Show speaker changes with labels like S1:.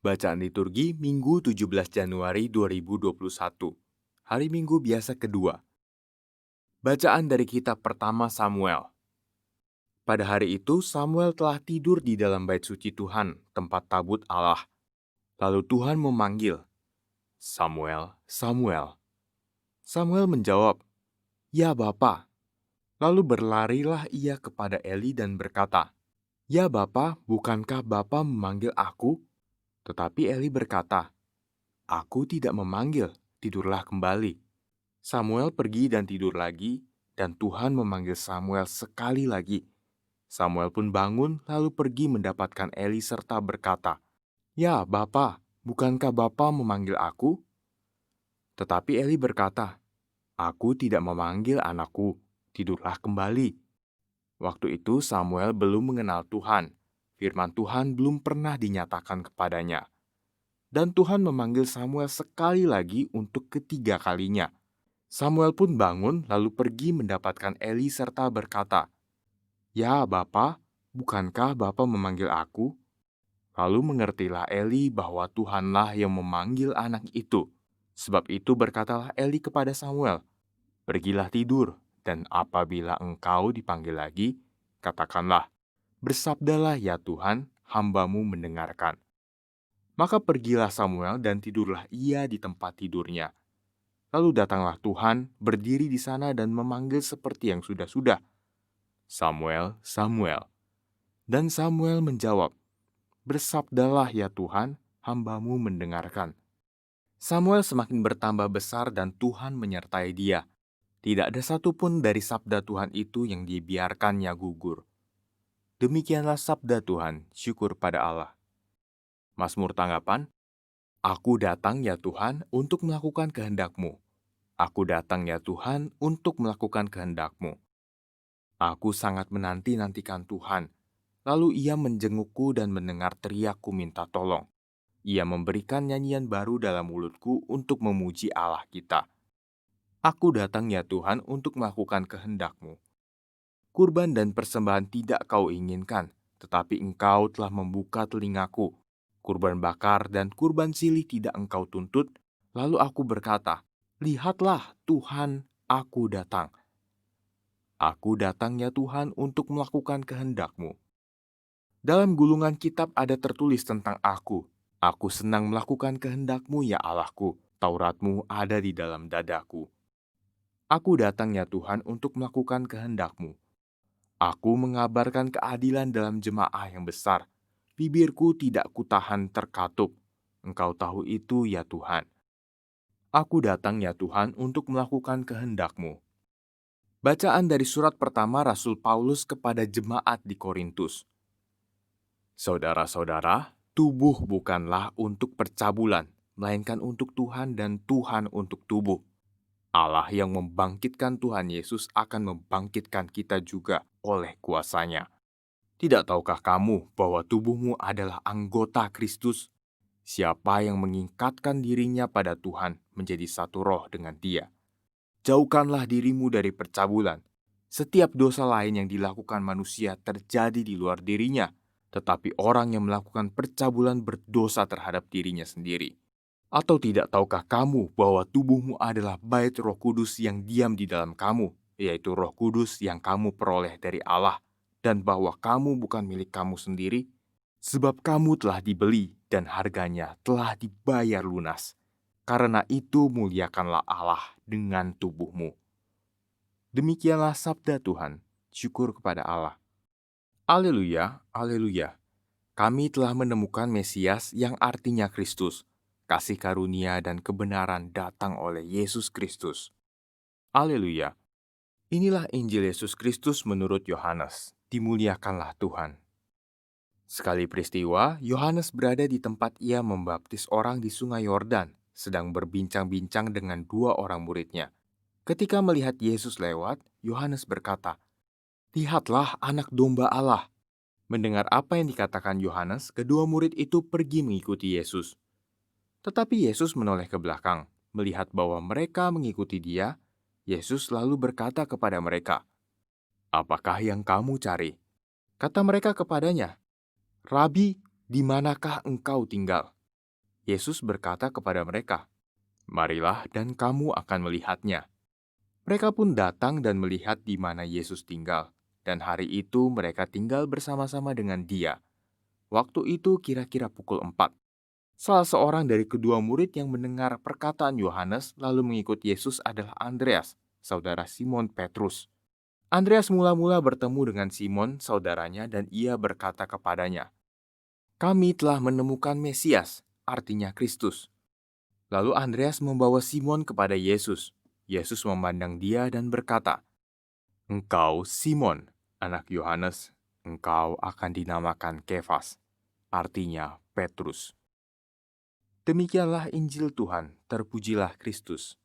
S1: Bacaan liturgi Minggu 17 Januari 2021. Hari Minggu biasa kedua. Bacaan dari kitab pertama Samuel. Pada hari itu Samuel telah tidur di dalam bait suci Tuhan, tempat tabut Allah. Lalu Tuhan memanggil, "Samuel, Samuel." Samuel menjawab, "Ya Bapa." Lalu berlarilah ia kepada Eli dan berkata, "Ya Bapa, bukankah Bapa memanggil aku?" Tetapi Eli berkata, "Aku tidak memanggil, tidurlah kembali." Samuel pergi dan tidur lagi, dan Tuhan memanggil Samuel sekali lagi. Samuel pun bangun lalu pergi mendapatkan Eli serta berkata, "Ya Bapa, bukankah Bapa memanggil aku?" Tetapi Eli berkata, "Aku tidak memanggil anakku, tidurlah kembali." Waktu itu Samuel belum mengenal Tuhan. Firman Tuhan belum pernah dinyatakan kepadanya. Dan Tuhan memanggil Samuel sekali lagi untuk ketiga kalinya. Samuel pun bangun lalu pergi mendapatkan Eli serta berkata, "Ya Bapa, bukankah Bapa memanggil aku?" Lalu mengertilah Eli bahwa Tuhanlah yang memanggil anak itu. Sebab itu berkatalah Eli kepada Samuel, "Pergilah tidur, dan apabila engkau dipanggil lagi, katakanlah, 'Bersabdalah ya Tuhan, hamba-Mu mendengarkan.'" Maka pergilah Samuel dan tidurlah ia di tempat tidurnya. Lalu datanglah Tuhan, berdiri di sana dan memanggil seperti yang sudah-sudah, "Samuel, Samuel." Dan Samuel menjawab, "Bersabdalah ya Tuhan, hamba-Mu mendengarkan." Samuel semakin bertambah besar dan Tuhan menyertai dia. Tidak ada satupun dari sabda Tuhan itu yang dibiarkannya gugur. Demikianlah sabda Tuhan, syukur pada Allah. Mazmur tanggapan, "Aku datang ya Tuhan untuk melakukan kehendak-Mu. Aku datang ya Tuhan untuk melakukan kehendak-Mu. Aku sangat menanti-nantikan Tuhan. Lalu ia menjengukku dan mendengar teriakku minta tolong. Ia memberikan nyanyian baru dalam mulutku untuk memuji Allah kita. Aku datang ya Tuhan untuk melakukan kehendak-Mu. Kurban dan persembahan tidak Kau inginkan, tetapi Engkau telah membuka telingaku. Kurban bakar dan kurban silih tidak Engkau tuntut. Lalu aku berkata, 'Lihatlah Tuhan, aku datang.' Aku datang ya Tuhan untuk melakukan kehendak-Mu. Dalam gulungan kitab ada tertulis tentang aku. Aku senang melakukan kehendak-Mu ya Allahku. Taurat-Mu ada di dalam dadaku. Aku datang ya Tuhan untuk melakukan kehendak-Mu. Aku mengabarkan keadilan dalam jemaah yang besar. Bibirku tidak kutahan terkatup. Engkau tahu itu ya Tuhan. Aku datang ya Tuhan untuk melakukan kehendak-Mu. Bacaan dari surat pertama Rasul Paulus kepada jemaat di Korintus. Saudara-saudara, tubuh bukanlah untuk percabulan, melainkan untuk Tuhan dan Tuhan untuk tubuh. Allah yang membangkitkan Tuhan Yesus akan membangkitkan kita juga oleh kuasa-Nya. Tidak tahukah kamu bahwa tubuhmu adalah anggota Kristus? Siapa yang mengikatkan dirinya pada Tuhan menjadi satu roh dengan Dia. Jauhkanlah dirimu dari percabulan. Setiap dosa lain yang dilakukan manusia terjadi di luar dirinya, tetapi orang yang melakukan percabulan berdosa terhadap dirinya sendiri. Atau tidak tahukah kamu bahwa tubuhmu adalah bait Roh Kudus yang diam di dalam kamu, yaitu Roh Kudus yang kamu peroleh dari Allah, dan bahwa kamu bukan milik kamu sendiri, sebab kamu telah dibeli dan harganya telah dibayar lunas. Karena itu muliakanlah Allah dengan tubuhmu. Demikianlah sabda Tuhan, syukur kepada Allah. Haleluya, haleluya. Kami telah menemukan Mesias yang artinya Kristus. Kasih karunia dan kebenaran datang oleh Yesus Kristus. Haleluya. Inilah Injil Yesus Kristus menurut Yohanes. Dimuliakanlah Tuhan. Sekali peristiwa, Yohanes berada di tempat ia membaptis orang di sungai Yordan, sedang berbincang-bincang dengan dua orang muridnya. Ketika melihat Yesus lewat, Yohanes berkata, "Lihatlah anak domba Allah." Mendengar apa yang dikatakan Yohanes, kedua murid itu pergi mengikuti Yesus. Tetapi Yesus menoleh ke belakang, melihat bahwa mereka mengikuti Dia. Yesus lalu berkata kepada mereka, "Apakah yang kamu cari?" Kata mereka kepadanya, "Rabi, di manakah engkau tinggal?" Yesus berkata kepada mereka, "Marilah dan kamu akan melihatnya." Mereka pun datang dan melihat di mana Yesus tinggal, dan hari itu mereka tinggal bersama-sama dengan Dia. Waktu itu kira-kira pukul 4. Salah seorang dari kedua murid yang mendengar perkataan Yohanes lalu mengikut Yesus adalah Andreas, saudara Simon Petrus. Andreas mula-mula bertemu dengan Simon, saudaranya, dan ia berkata kepadanya, "Kami telah menemukan Mesias," artinya Kristus. Lalu Andreas membawa Simon kepada Yesus. Yesus memandang dia dan berkata, "Engkau Simon, anak Yohanes, engkau akan dinamakan Kefas," artinya Petrus. Demikianlah Injil Tuhan, terpujilah Kristus.